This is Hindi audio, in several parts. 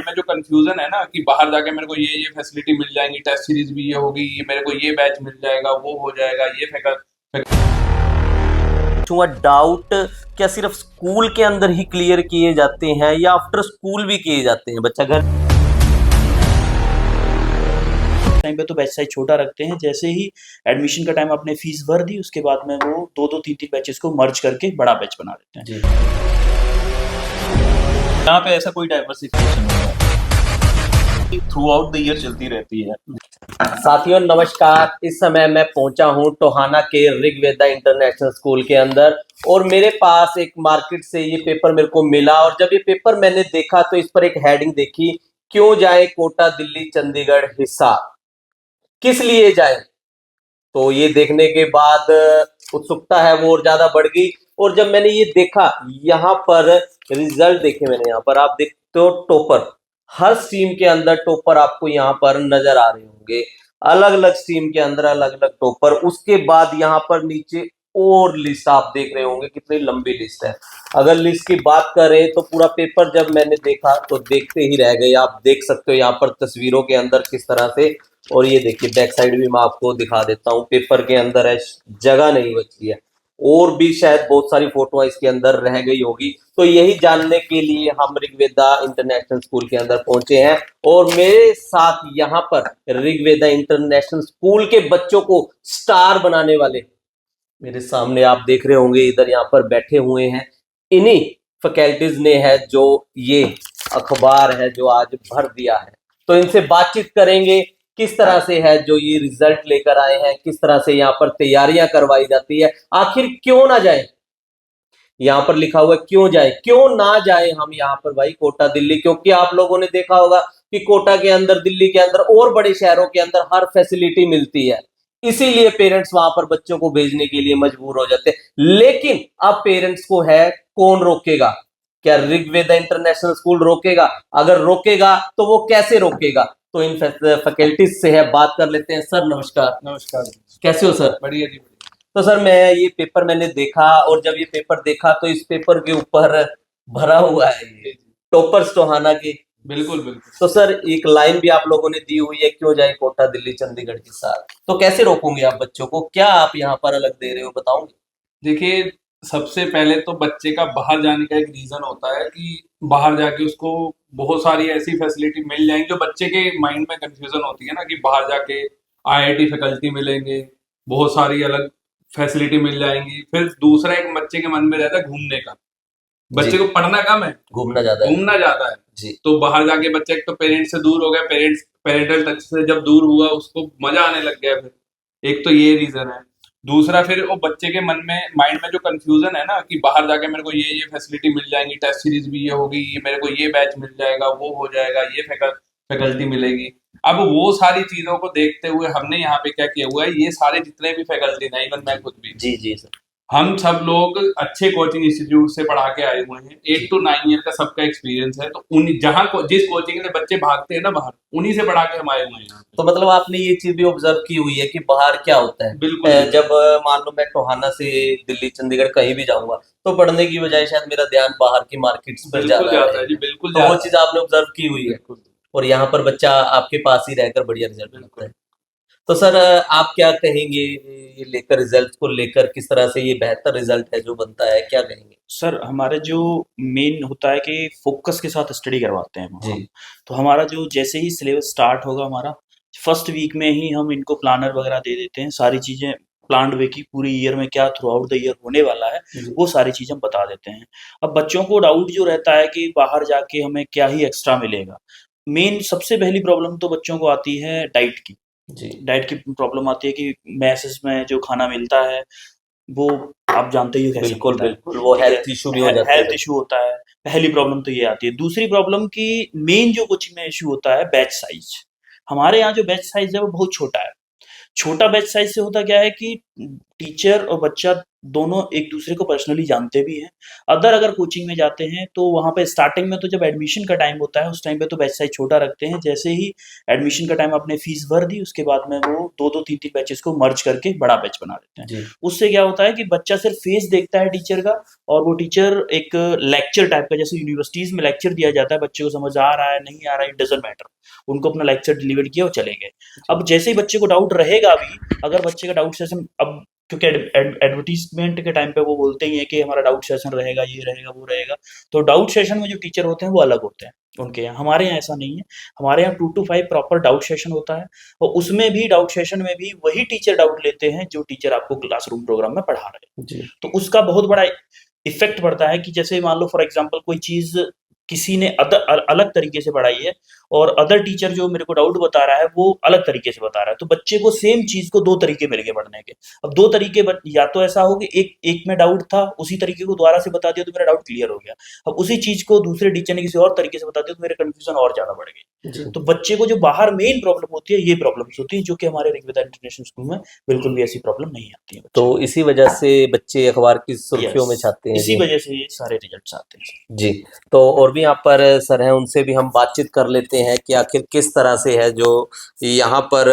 में जो कंफ्यूजन है ना कि बाहर जाके मेरे को ये फैसिलिटी मिल जाएंगी, टेस्ट सीरीज भी ये होगी, ये मेरे को ये बैच मिल जाएगा, वो हो जाएगा, ये हुआ डाउट क्या सिर्फ स्कूल के अंदर ही क्लियर किए जाते हैं या आफ्टर स्कूल भी किए जाते हैं? बच्चा घर टाइम पे तो बैच साइज छोटा रखते हैं, जैसे ही एडमिशन का टाइम आपने फीस भर दी उसके बाद में वो दो दो तीन तीन बैचेस को मर्ज करके बड़ा बैच बना देते हैं जी। यहाँ पे ऐसा कोई डाइवर्सिफिकेशन नहीं है, थ्रू आउट द ईयर चलती रहती है। साथियों नमस्कार, इस समय मैं पहुंचा हूं टोहाना के ऋग्वेदा इंटरनेशनल स्कूल के अंदर और मेरे पास एक मार्केट से ये पेपर मेरे को मिला और जब ये पेपर मैंने देखा तो इस पर एक हेडिंग देखी, क्यों जाए कोटा दिल्ली चंडीगढ़ हिसार, किस लिए जाए। तो ये देखने के बाद उत्सुकता है वो और ज्यादा बढ़ गई और जब मैंने ये देखा, यहाँ पर रिजल्ट देखे मैंने, यहाँ पर आप देखते हो टॉपर, हर स्ट्रीम के अंदर टॉपर आपको यहाँ पर नजर आ रहे होंगे, अलग अलग स्ट्रीम के अंदर अलग अलग टॉपर। उसके बाद यहाँ पर नीचे और लिस्ट आप देख रहे होंगे, कितनी लंबी लिस्ट है। अगर लिस्ट की बात करें तो पूरा पेपर जब मैंने देखा तो देखते ही रह गए। आप देख सकते हो यहाँ पर तस्वीरों के अंदर किस तरह से, और ये देखिए बैक साइड भी मैं आपको दिखा देता हूँ, पेपर के अंदर है, जगह नहीं बची है और भी शायद बहुत सारी फोटो इसके अंदर रह गई होगी। तो यही जानने के लिए हम ऋग्वेदा इंटरनेशनल स्कूल के अंदर पहुंचे हैं और मेरे साथ यहाँ पर ऋग्वेदा इंटरनेशनल स्कूल के बच्चों को स्टार बनाने वाले मेरे सामने आप देख रहे होंगे, इधर यहाँ पर बैठे हुए हैं। इन्हीं फैकल्टीज ने है जो ये अखबार है जो आज भर दिया है, तो इनसे बातचीत करेंगे किस तरह से है जो ये रिजल्ट लेकर आए हैं, किस तरह से यहाँ पर तैयारियां करवाई जाती है, आखिर क्यों ना जाए। यहाँ पर लिखा हुआ है क्यों जाए, क्यों ना जाए हम यहाँ पर भाई कोटा दिल्ली, क्योंकि आप लोगों ने देखा होगा कि कोटा के अंदर, दिल्ली के अंदर और बड़े शहरों के अंदर हर फैसिलिटी मिलती है, इसीलिए पेरेंट्स वहां पर बच्चों को भेजने के लिए मजबूर हो जाते हैं। लेकिन अब पेरेंट्स को है कौन रोकेगा? क्या ऋग्वेदा इंटरनेशनल स्कूल रोकेगा? अगर रोकेगा तो वो कैसे रोकेगा? तो इन फैकल्टीज से है बात कर लेते हैं। सर नमस्कार। नमस्कार। कैसे हो सर? बढ़िया जी, बढ़िया। तो सर मैं ये पेपर मैंने देखा और जब ये पेपर देखा तो इस पेपर के ऊपर भरा हुआ है ये टॉपर्स टोहाना के। बिल्कुल बिल्कुल। तो सर एक लाइन भी आप लोगों ने दी हुई है, क्यों जाए कोटा दिल्ली चंडीगढ़ के साथ, तो कैसे रोकोगे आप बच्चों को? क्या आप यहाँ पर अलग दे रहे हो, बताओगे? देखिए, सबसे पहले तो बच्चे का बाहर जाने का एक रीजन होता है कि बाहर जाके उसको बहुत सारी ऐसी फैसिलिटी मिल जाएंगी जो बच्चे के माइंड में कंफ्यूजन होती है ना, कि बाहर जाके आईआईटी फैकल्टी मिलेंगे, बहुत सारी अलग फैसिलिटी मिल जाएंगी। फिर दूसरा एक बच्चे के मन में रहता है घूमने का। बच्चे को पढ़ना कम है, घूमना ज्यादा है। घूमना ज्यादा है जी। तो बाहर जाके बच्चा एक तो पेरेंट्स से दूर हो गया, पेरेंटल टच से जब दूर हुआ उसको मजा आने लग गया। फिर एक तो ये रीजन है। दूसरा फिर वो बच्चे के मन में, माइंड में जो कंफ्यूजन है ना कि बाहर जाके मेरे को ये फैसिलिटी मिल जाएंगी, टेस्ट सीरीज भी ये होगी, ये मेरे को ये बैच मिल जाएगा, वो हो जाएगा, ये फैकल्टी मिलेगी। अब वो सारी चीजों को देखते हुए हमने यहाँ पे क्या किया हुआ है, ये सारे जितने भी फैकल्टी हैं, इवन मैं खुद भी, जी जी सर, हम सब लोग अच्छे कोचिंग इंस्टीट्यूट से पढ़ा के आए हुए हैं। 8 to 9 ईयर का सबका एक्सपीरियंस है। तो उन जिस कोचिंग से बच्चे भागते हैं ना बाहर, उन्हीं से पढ़ा के हम आए हुए हैं। तो मतलब आपने ये चीज भी ऑब्जर्व की हुई है कि बाहर क्या होता है। बिल्कुल। जब मान लो मैं टोहाना से दिल्ली चंडीगढ़ कहीं भी जाऊंगा तो पढ़ने की बजाय शायद मेरा ध्यान बाहर की मार्केट्स पर बिल्कुल ज्यादा है जी, बिल्कुल तो वो चीज आपने ऑब्जर्व की हुई है और यहाँ पर बच्चा आपके पास ही रहकर बढ़िया रिजल्ट करता है। तो सर आप क्या कहेंगे ये लेकर, रिजल्ट को लेकर, किस तरह से ये बेहतर रिजल्ट है जो बनता है, क्या कहेंगे? सर हमारे जो मेन होता है कि फोकस के साथ स्टडी करवाते हैं हम। जी। तो हमारा जो जैसे ही सिलेबस स्टार्ट होगा, हमारा फर्स्ट वीक में ही हम इनको प्लानर वगैरह दे देते हैं, सारी चीजें प्लान्ड वे की पूरी ईयर में क्या थ्रू आउट द ईयर होने वाला है वो सारी चीजें हम बता देते हैं। अब बच्चों को डाउट जो रहता है कि बाहर जाके हमें क्या ही एक्स्ट्रा मिलेगा, मेन सबसे पहली प्रॉब्लम तो बच्चों को आती है डाइट की। जी। डाइट की प्रॉब्लम आती है कि मैसेज में जो खाना मिलता है वो आप जानते ही हो कैसे बिल्कुल मिलता है। बिल्कुल, वो हेल्थ इशू भी हो जाता है। हेल्थ इशू होता है, पहली प्रॉब्लम तो ये आती है। दूसरी प्रॉब्लम की मेन जो कोचिंग में इशू होता है बैच साइज। हमारे यहाँ जो बैच साइज है वो बहुत छोटा है। छोटा बैच साइज से होता क्या है कि टीचर और बच्चा दोनों एक दूसरे को पर्सनली जानते भी हैं। अगर कोचिंग में जाते हैं तो वहाँ पे स्टार्टिंग में तो जब एडमिशन का टाइम होता है उस टाइम पे तो बैच साइज छोटा रखते हैं। जैसे ही एडमिशन का टाइम आपने फीस भर दी उसके बाद में वो 2-2 3-3 बैचेस को मर्ज करके बड़ा बैच बना देते हैं। जी उससे क्या होता है कि बच्चा सिर्फ फेस देखता है टीचर का, और वो टीचर एक लेक्चर टाइप का, जैसे यूनिवर्सिटीज में लेक्चर दिया जाता है, बच्चे को समझ आ रहा है नहीं आ रहा है इट डजंट मैटर, उनको अपना लेक्चर डिलीवर किया और चले गए। अब जैसे ही बच्चे को डाउट रहेगा भी, अगर बच्चे का डाउट सेशन, अब क्योंकि एडवर्टीजमेंट के टाइम पे वो बोलते ही हैं कि हमारा डाउट सेशन रहेगा, ये रहेगा, वो रहेगा, तो डाउट सेशन में जो टीचर होते हैं वो अलग होते हैं उनके यहाँ। हमारे यहाँ ऐसा नहीं है, हमारे यहाँ 2 to 5 प्रॉपर डाउट सेशन होता है, और उसमें भी डाउट सेशन में भी वही टीचर डाउट लेते हैं जो टीचर आपको क्लासरूम प्रोग्राम में पढ़ा रहे हैं। जी तो उसका बहुत बड़ा इफेक्ट पड़ता है कि जैसे मान लो फॉर एग्जांपल कोई चीज किसी ने अलग तरीके से पढ़ाई है और अदर टीचर जो मेरे को डाउट बता रहा है वो अलग तरीके से बता रहा है, तो बच्चे को सेम चीज को 2 तरीके मिल गए पढ़ने के। अब 2 तरीके या तो ऐसा हो कि एक में डाउट था, उसी तरीके को दोबारा से बता दिया तो मेरा डाउट क्लियर हो गया। अब उसी चीज को दूसरे टीचर ने किसी और तरीके से बता दिया तो मेरे कंफ्यूजन और ज्यादा बढ़ गई। जी तो बच्चे को जो बाहर मेन प्रॉब्लम होती है ये प्रॉब्लम्स होती है, जो कि हमारे ऋग्वेदा इंटरनेशनल स्कूल में बिल्कुल भी ऐसी प्रॉब्लम नहीं आती है। तो इसी वजह से बच्चे अखबार की सुर्खियों में छाते हैं। इसी जी वजह से ये सारे रिजल्ट्स आते हैं। जी तो और भी यहाँ पर सर हैं, उनसे भी हम बातचीत कर लेते हैं कि आखिर किस तरह से है जो यहाँ पर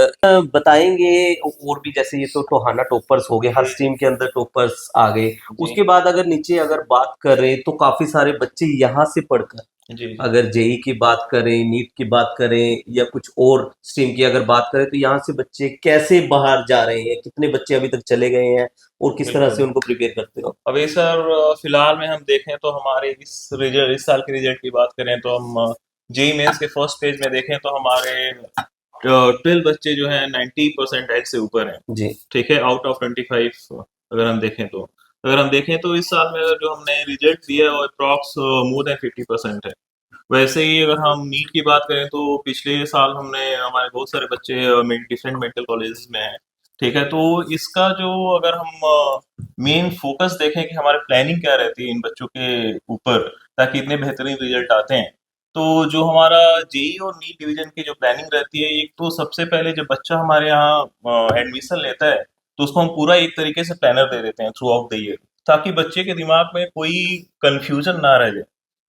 बताएंगे। और भी जैसे ये तो टोहाना टॉपर्स हो गए, हर स्ट्रीम के अंदर टॉपर्स आ गए, उसके बाद अगर नीचे अगर बात करें तो काफी सारे बच्चे यहाँ से पढ़कर जी अगर जेई की बात करें, नीट की बात करें या कुछ और स्ट्रीम की अगर बात करें तो यहाँ से बच्चे कैसे बाहर जा रहे हैं, कितने बच्चे अभी तक चले गए हैं और किस तरह से उनको प्रिपेयर करते हो? अभी सर फिलहाल में हम देखें तो हमारे इस साल के रिजल्ट की बात करें तो हम जेई मेंस के फर्स्ट पेज में देखें तो हमारे 12 बच्चे जो हैं 90% से ऊपर हैं। जी ठीक है, आउट ऑफ 25 अगर हम देखें तो इस साल में जो हमने रिजल्ट दिया है वो अप्रॉक्स मोर देन 50% है। वैसे ही अगर हम नीट की बात करें तो पिछले साल हमारे बहुत सारे बच्चे डिफरेंट मेडिकल कॉलेज में हैं। ठीक है, तो इसका जो अगर हम मेन फोकस देखें कि हमारी प्लानिंग क्या रहती है इन बच्चों के ऊपर ताकि इतने बेहतरीन रिजल्ट आते हैं, तो जो हमारा जेई और नीट डिवीजन की जो प्लानिंग रहती है, एक तो सबसे पहले जब बच्चा हमारे यहाँ एडमिशन लेता है तो उसको हम पूरा एक तरीके से प्लानर दे देते हैं थ्रू आउट द ईयर, ताकि बच्चे के दिमाग में कोई कंफ्यूजन ना रह जाए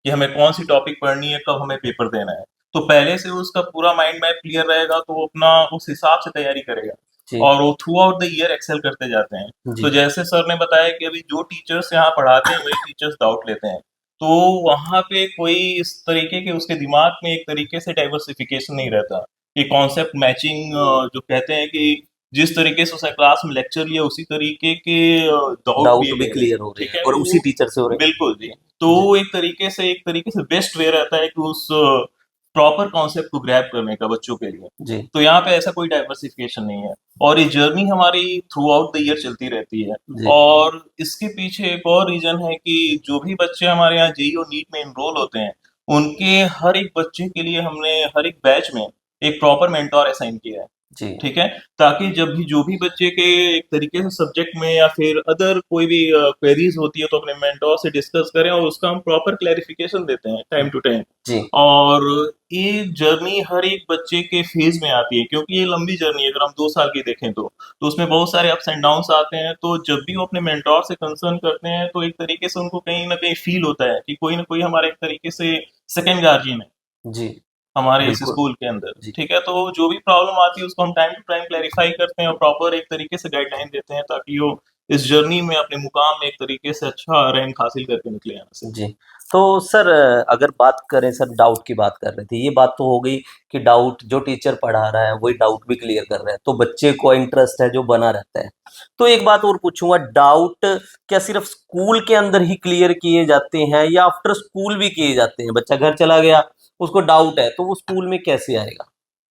कि हमें कौन सी टॉपिक पढ़नी है, कब हमें पेपर देना है। तो पहले से उसका पूरा माइंड मैप क्लियर रहेगा तो वो अपना उस हिसाब से तैयारी करेगा जी और वो throughout the year excel करते जाते हैं। जी तो जैसे सर ने बताया कि अभी जो टीचर्स यहाँ पढ़ाते हैं वही टीचर्स डाउट लेते हैं, तो वहाँ पे कोई इस तरीके के उसके दिमाग में एक तरीके से डाइवर्सिफिकेशन नहीं रहता कि कॉन्सेप्ट मैचिंग, जो कहते हैं कि जिस तरीके से उसने क्लास में लेक्चर लिया उसी तरीके के डाउट डाउट भी भी ले रहे क्लियर हैं। हो रहे ठीक हैं है, और तो उसी टीचर से हो रहे हैं। बिल्कुल जी। तो जी एक तरीके से बेस्ट वे रहता है कि उस प्रॉपर कॉन्सेप्ट को ग्रैब करने का बच्चों के लिए। जी तो यहाँ पे ऐसा कोई डाइवर्सिफिकेशन नहीं है और ये जर्नी हमारी थ्रू आउट द ईयर चलती रहती है। जी और इसके पीछे एक और रीजन है कि जो भी बच्चे हमारे यहाँ जेई और नीट में इनरोल होते हैं उनके हर एक बच्चे के लिए हमने हर एक बैच में एक प्रॉपर मेंटोर असाइन किया है। जी ठीक है, ताकि जब भी जो भी बच्चे के एक तरीके से सब्जेक्ट में या फिर अदर कोई भी क्वेरीज होती है तो अपने मेंटोर से डिस्कस करें और उसका हम प्रॉपर क्लैरिफिकेशन देते हैं टाइम टू टाइम। जी और ये जर्नी हर एक बच्चे के फेज में आती है क्योंकि ये लंबी जर्नी है। अगर हम 2 साल की देखें तो उसमें बहुत सारे अप्स एंड डाउन्स आते हैं। तो जब भी वो अपने मेंटोर से कंसर्न करते हैं तो एक तरीके से उनको कहीं ना कहीं फील होता है कि कोई ना कोई हमारे एक तरीके से सेकेंड गार्जियन है जी हमारे इस बिल्कुल स्कूल के अंदर। जी ठीक है, तो जो भी प्रॉब्लम आती है उसको हम टाइम टू टाइम क्लैरिफाई करते हैं और प्रॉपर एक तरीके से गाइडलाइन देते हैं ताकि वो इस जर्नी में अपने मुकाम में एक तरीके से अच्छा रैंक हासिल करके निकले यहाँ से। जी तो सर अगर बात करें, सर डाउट की बात कर रहे थे, ये बात तो हो गई कि डाउट जो टीचर पढ़ा रहा है वही डाउट भी क्लियर कर रहा है तो बच्चे को इंटरेस्ट है जो बना रहता है। तो एक बात और पूछूंगा, डाउट क्या सिर्फ स्कूल के अंदर ही क्लियर किए जाते हैं या आफ्टर स्कूल भी किए जाते हैं? बच्चा घर चला गया, उसको डाउट है तो वो स्कूल में कैसे आएगा?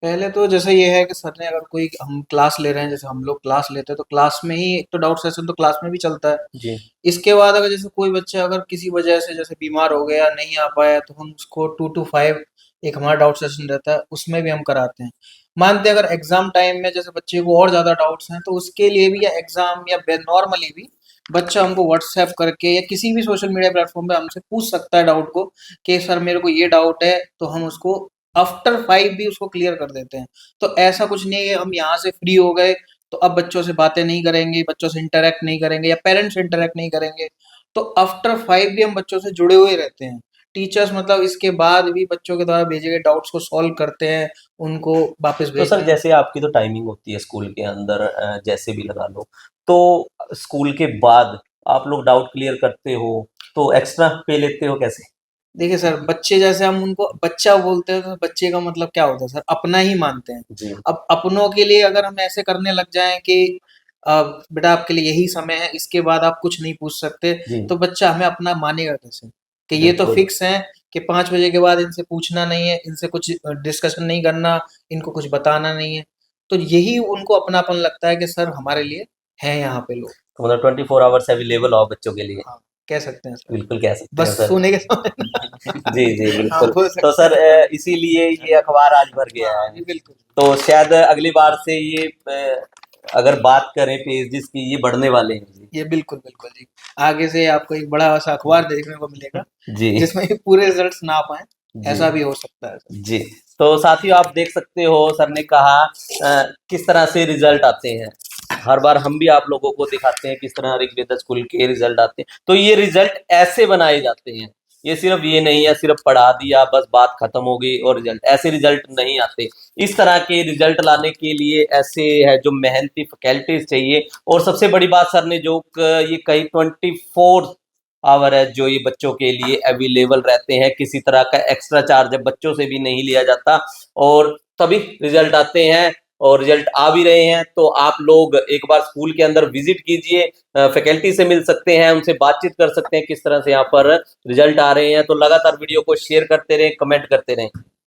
पहले तो जैसे ये है कि सर ने अगर कोई हम क्लास ले रहे हैं, जैसे हम लोग क्लास लेते हैं तो क्लास में ही एक तो डाउट सेशन तो क्लास में भी चलता है। जी इसके बाद अगर जैसे कोई बच्चा अगर किसी वजह से जैसे बीमार हो गया नहीं आ पाया तो हम उसको 2 to 5 एक हमारा डाउट सेशन रहता है, उसमें भी हम कराते हैं। मानते हैं अगर एग्जाम टाइम में जैसे बच्चे को और ज्यादा डाउट्स हैं तो उसके लिए भी, या एग्जाम या नॉर्मली भी बच्चा हमको व्हाट्सएप करके या किसी भी सोशल मीडिया प्लेटफॉर्म पे हमसे पूछ सकता है डाउट को कि सर मेरे को ये डाउट है, तो हम उसको आफ्टर 5 भी उसको क्लियर कर देते हैं। तो ऐसा कुछ नहीं है हम यहाँ से फ्री हो गए तो अब बच्चों से बातें नहीं करेंगे, बच्चों से इंटरेक्ट नहीं करेंगे या पेरेंट्स इंटरेक्ट नहीं करेंगे, तो आफ्टर 5 भी हम बच्चों से जुड़े हुए रहते हैं। टीचर्स मतलब इसके बाद भी बच्चों के द्वारा भेजे गए डाउट्स को सॉल्व करते हैं, उनको वापस तो सर भेजते हैं। जैसे आपकी तो टाइमिंग होती है स्कूल के अंदर, जैसे भी लगा लो, तो स्कूल के बाद आप लोग डाउट क्लियर करते हो तो एक्स्ट्रा पे लेते हो कैसे? देखिए सर, बच्चे जैसे हम उनको बच्चा बोलते हैं, तो बच्चे का मतलब क्या होता है सर? अपना ही मानते हैं। जी। अब अपनों के लिए अगर हम ऐसे करने लग जाएँ कि बेटा आपके लिए यही समय है, इसके बाद आप कुछ नहीं पूछ सकते, जी। तो बच्चा हमें अपना मानेगा कैसे? कि ये तो बिल्कुल। फिक्स है कि 5 बजे के बाद इनसे पूछना नहीं है, इनसे कुछ डिस्कशन नहीं करना, इनको कुछ बताना नहीं है। तो यही उनको अपनापन लगता है कि सर हमारे लिए हैं यहाँ पे लोग। तो मतलब 24 आवर्स अवेलेबल हो बच्चों के लिए। हाँ, कह सकते हैं सर। बिल्कुल कह सकते हैं बस सर। सोने के समय जी, जी, हाँ, बिल्कुल। बोल तो सकते सर हैं। इसीलिए ये अखबार आज भर गया हाँ, है। जी बिल्कुल। तो शायद अगली बार से ये अगर बात करें पेजेस की, ये बढ़ने वाले हैं जी। ये बिल्कुल, बिल्कुल जी। आगे से आपको एक बड़ा-सा अखबार देखने को मिलेगा, जी, जिसमें ये पूरे रिज़ल्ट्स ना आ पाएँ, जी, ऐसा भी हो सकता है सर। जी। तो साथियों आप देख सकते हो सर ने कहा किस तरह से रिजल्ट आते हैं। हर बार हम भी आप लोगों को दिखाते हैं किस तरह ऋग्वेदा स्कूल के रिजल्ट आते हैं। तो ये रिजल्ट ऐसे बनाए जाते हैं। ये सिर्फ ये नहीं है सिर्फ पढ़ा दिया बस बात खत्म हो गई और रिजल्ट, ऐसे रिजल्ट नहीं आते। इस तरह के रिजल्ट लाने के लिए ऐसे है जो मेहनती फैकल्टीज चाहिए। और सबसे बड़ी बात सर ने जो ये कही 24 आवर है जो ये बच्चों के लिए अवेलेबल रहते हैं, किसी तरह का एक्स्ट्रा चार्ज बच्चों से भी नहीं लिया जाता और तभी रिजल्ट आते हैं और रिजल्ट आ भी रहे हैं। तो आप लोग एक बार स्कूल के अंदर विजिट कीजिए, फैकल्टी से मिल सकते हैं, उनसे बातचीत कर सकते हैं किस तरह से यहाँ पर रिजल्ट आ रहे हैं। तो लगातार वीडियो को शेयर करते रहें, कमेंट करते रहें।